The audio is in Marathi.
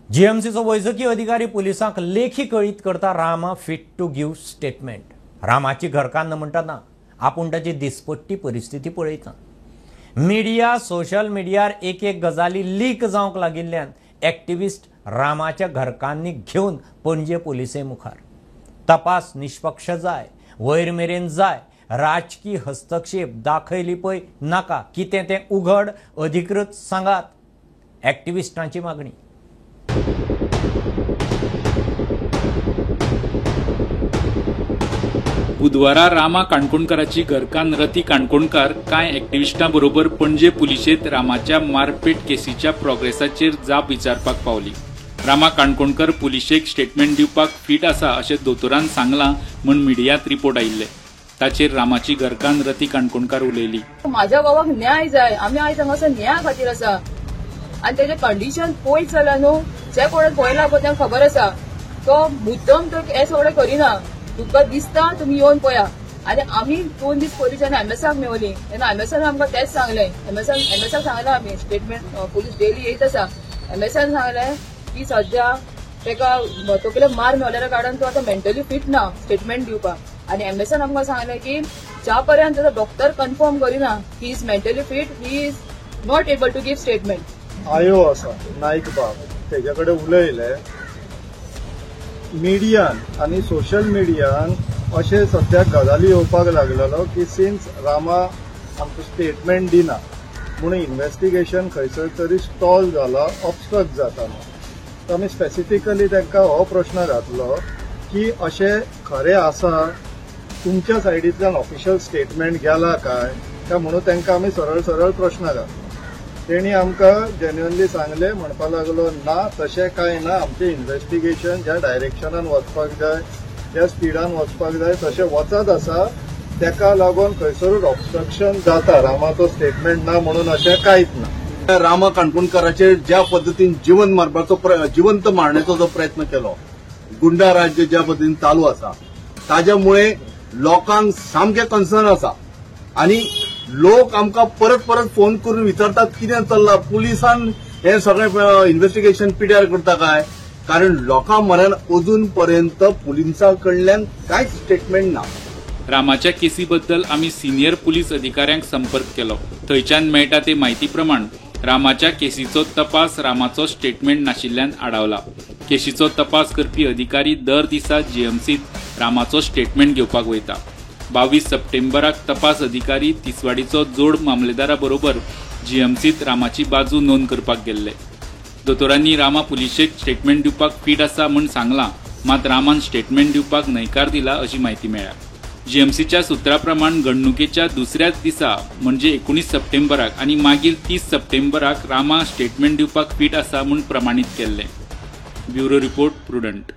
जीएमसीचो वैजकी अधिकारी पुलिसांक लेखी कळीत करता Rama fit to give statement. रामाची घरकान्न म्हणटाना आपूण ताची दिसपट्टी परिस्थिती पळयता। मिडिया सोशल मिडियार एक गजाली लीक जावंक लागिल्ल्यान एक्टिविस्ट रामाच्या घरकान्नी घेवन पणजे पुलिसे मुखार। तपास निष्पक्ष जाय, वयर मेरेन जाय, राजकीय हस्तक्षेप दाखयली पळय नाका, कितें तें उघड अधिकृत सांगात, एक्टिविस्टांची मागणी। बुधवारा रामा काणकोणकाराची घरकान्न रती काणकोणकार कांय एक्टिविस्टां बरोबर पणजे पुलिशेंत रामाच्या मारपेट केसीच्या प्रोग्रेसाचेर जाप विचारपाक पावली। रामा काणकोणकर पुलिशेक स्टेटमेंट दिवपाक फिट आसा अशें दोतोरान सांगलां म्हूण मिडियांत रिपोर्ट आयिल्ले। ताचेर रामाची घरकान्न रती काणकोणकार उलयली। म्हाज्या बाबाक न्याय जाय, आमी आयज हांगासर न्याया खातीर आसा आनी तेजे कंडिशन पळयत जाल्यार न्हू जे कोणें पळयला पळय तांकां खबर आसा तो मुद्दम तो हें सगळें करिना। तुका दिसता तुमी येवन पळया। आनी आमी 2 दीस पयलीं जेन्ना एमएसाक मेवली तेन्ना एमएसान आमकां तेच सांगलें। एमएसाक सांगलें आमी स्टेटमेंट पुलीस डेली येयत आसा। एमएसान सांगलें की सद्या तेका तकले मार मेवलेल्या कारणान तो आतां मेंटली फिट ना स्टेटमेंट दिवपाक। आनी एमएसान आमकां सांगलें की ज्या पर्यंत तो डॉक्टर कन्फर्म करिना he is mentally fit, he is not able to give statement. आयो आसा नाईक बाब तेजे कडेन उलयले। मिडियान आनी सोशल मिडियान अशें सद्याक गजाली येवपाक लागलेलो की सिन्स रामा आमकां स्टेटमेंट दिना म्हणून इन्व्हेस्टिगेशन खंयसर तरी स्टॉल जाला, ऑब्स्ट्रक्ट जाता। तर आमी स्पेसिफिकली तांकां हो प्रश्न घातलो की अशें खरें आसा, तुमच्या सायडींतल्यान ऑफिशियल स्टेटमेंट गेला काय काय म्हणून तांकां आमी सरळ सरळ प्रश्न घातलो। तेणी आमकां जेन्युअनली सांगलें, म्हणपाक लागलो ना तशें कांय ना, आमचें इन्व्हेस्टिगेशन ज्या डायरेक्शनान वचपाक जाय त्या स्पिडान वचपाक जाय तशें वचत आसा, तेका लागून खंयसरूच ऑब्स्ट्रक्शन जाता, रामाचो स्टेटमेंट ना म्हणून अशें कांयच ना। रामा काणकोणकाराचेर ज्या पद्दतीन जिवंत मारण्याचो जो प्रयत्न केलो, गुंडा राज्य ज्या पद्दतीन चालू आसा ताज्यामुळे लोकांक सामकें कन्सर्न आसा। आनी लोक आमकां परत परत फोन करून विचारतात कितें चल्लां, पुलिसान हे सगळें इन्व्हेस्टिगेशन पिड्यार करता काय, कारण लोकां म्हऱ्यान अजून पर्यंत पुलिसां कडल्यान कांयच स्टेटमेंट ना। रामाच्या केसी बद्दल आमी सिनियर पुलीस अधिकाऱ्यांक संपर्क केलो। थंयच्यान मेळटा ते म्हायती प्रमाण रामाच्या केसीचो तपास रामाचो स्टेटमेंट नाशिल्ल्यान आडावला। केसीचो तपास करपी अधिकारी दर दिसा जीएमसीत रामाचो स्टेटमेंट घेवपाक वयता। 22 सप्टेंबराक तपास अधिकारी तिसवाडीचो जोड मामलेदारा बरोबर जीएमसीत रामाची बाजू नोंद करपाक गेल्ले। दोतोरांनी रामा पुलिशेक स्टेटमेंट दिवपाक फिट आसा म्हूण सांगलां, मात रामान स्टेटमेंट दिवपाक न्हयकार दिला अशी माहिती मेळ्ळ्या। जीएमसीच्या सुत्रा प्रमाण घडणुकेच्या दुसऱ्याच दिसा म्हणजे 19 सप्टेंबराक आनी मागीर 30 सप्टेंबराक रामा स्टेटमेंट दिवपाक फिट आसा म्हूण प्रमाणीत केल्ले। Bureau report prudent.